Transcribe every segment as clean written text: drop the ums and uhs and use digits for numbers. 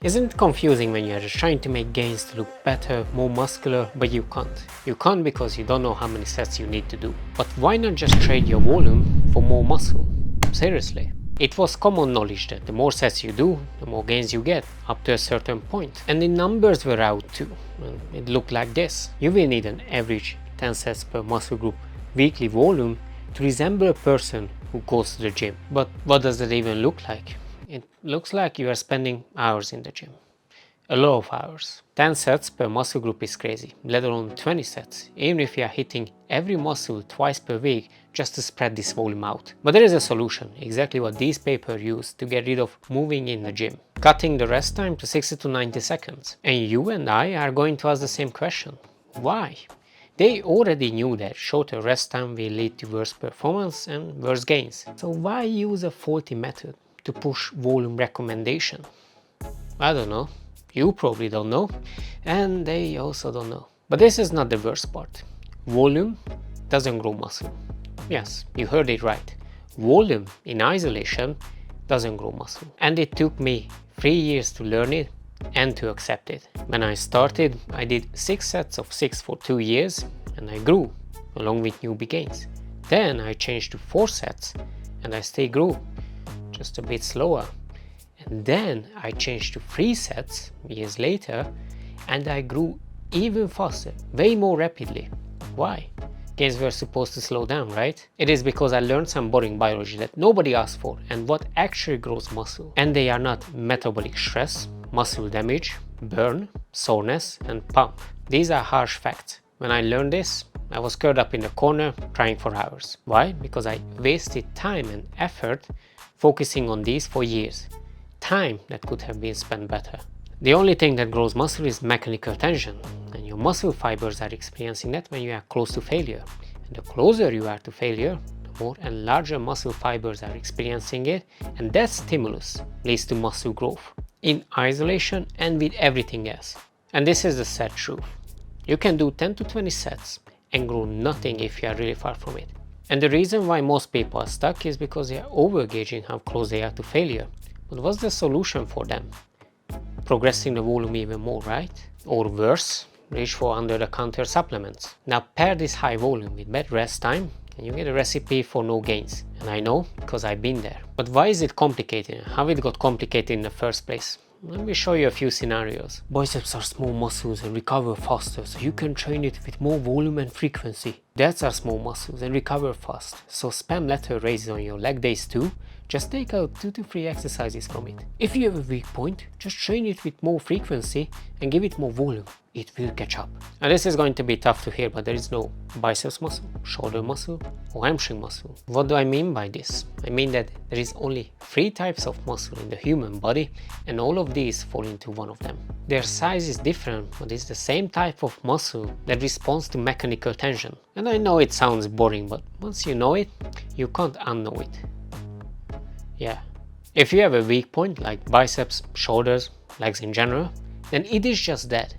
Isn't it confusing when you're just trying to make gains to look better, more muscular, but you can't? You can't because you don't know how many sets you need to do. But why not just trade your volume for more muscle? Seriously. It was common knowledge that the more sets you do, the more gains you get, up to a certain point. And the numbers were out too. And it looked like this. You will need an average 10 sets per muscle group weekly volume to resemble a person who goes to the gym. But what does that even look like? It looks like you are spending hours in the gym. A lot of hours. 10 sets per muscle group is crazy, let alone 20 sets, even if you are hitting every muscle twice per week just to spread this volume out. But there is a solution, exactly what these papers use to get rid of moving in the gym. Cutting the rest time to 60 to 90 seconds. And you and I are going to ask the same question. Why? They already knew that shorter rest time will lead to worse performance and worse gains. So why use a faulty method to push volume recommendation? I don't know. You probably don't know, and they also don't know. But this is not the worst part. Volume doesn't grow muscle. Yes, you heard it right. Volume in isolation doesn't grow muscle. And it took me 3 years to learn it and to accept it. When I started, I did 6 sets of 6 for 2 years and I grew along with newbie gains. Then I changed to 4 sets and I still grew, just a bit slower. And then I changed to 3 sets years later and I grew even faster, way more rapidly. Why? Gains were supposed to slow down, right? It is because I learned some boring biology that nobody asked for and what actually grows muscle. And they are not metabolic stress, muscle damage, burn, soreness and pump. These are harsh facts. When I learned this, I was curled up in the corner crying for hours. Why? Because I wasted time and effort focusing on these for years. Time that could have been spent better. The only thing that grows muscle is mechanical tension, and your muscle fibers are experiencing that when you are close to failure. And the closer you are to failure, the more and larger muscle fibers are experiencing it, and that stimulus leads to muscle growth in isolation and with everything else. And this is the sad truth. You can do 10 to 20 sets and grow nothing if you are really far from it. And the reason why most people are stuck is because they are over-gauging how close they are to failure. But what's the solution for them? Progressing the volume even more, right? Or worse, reach for under-the-counter supplements. Now pair this high volume with bad rest time and you get a recipe for no gains. And I know because I've been there. But why is it complicated? How it got complicated in the first place? Let me show you a few scenarios. Biceps are small muscles and recover faster, so you can train it with more volume and frequency. Delts are small muscles and recover fast, so spam lateral raises on your leg days too. Just take out 2 to 3 exercises from it. If you have a weak point, just train it with more frequency and give it more volume. It will catch up. And this is going to be tough to hear, but there is no biceps muscle, shoulder muscle, or hamstring muscle. What do I mean by this? I mean that there is only 3 types of muscle in the human body, and all of these fall into one of them. Their size is different, but it's the same type of muscle that responds to mechanical tension. And I know it sounds boring, but once you know it, you can't unknow it. Yeah. If you have a weak point like biceps, shoulders, legs in general, then it is just that.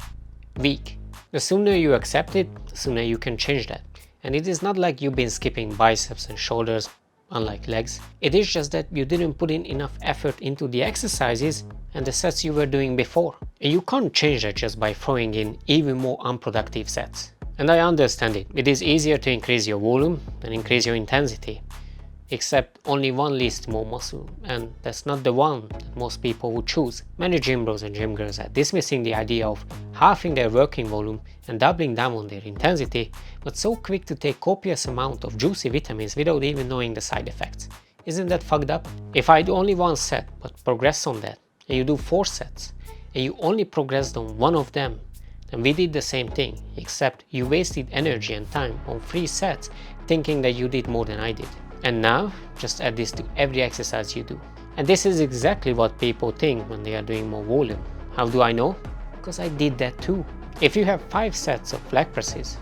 Weak. The sooner you accept it, the sooner you can change that. And it is not like you've been skipping biceps and shoulders, unlike legs. It is just that you didn't put in enough effort into the exercises and the sets you were doing before. And you can't change that just by throwing in even more unproductive sets. And I understand it. It is easier to increase your volume than increase your intensity. Except only one leads to more muscle, and that's not the one that most people would choose. Many gym bros and gym girls are dismissing the idea of halving their working volume and doubling down on their intensity, but so quick to take copious amount of juicy vitamins without even knowing the side effects. Isn't that fucked up? If I do only 1 set but progress on that, and you do 4 sets, and you only progressed on 1 of them, then we did the same thing, except you wasted energy and time on 3 sets thinking that you did more than I did. And now, just add this to every exercise you do. And this is exactly what people think when they are doing more volume. How do I know? Because I did that too. If you have 5 sets of leg presses,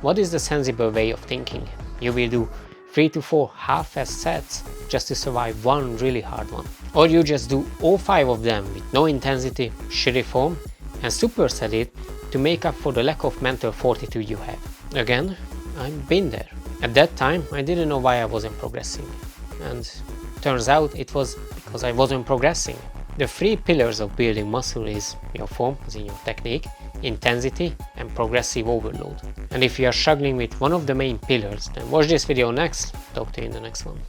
what is the sensible way of thinking? You will do 3 to 4 half-assed sets just to survive one really hard one. Or you just do all 5 of them with no intensity, shitty form, and superset it to make up for the lack of mental fortitude you have. Again, I've been there. At that time, I didn't know why I wasn't progressing. And turns out it was because I wasn't progressing. The three pillars of building muscle is your form, as in your technique, intensity, and progressive overload. And if you are struggling with one of the main pillars, then watch this video next. Talk to you in the next one.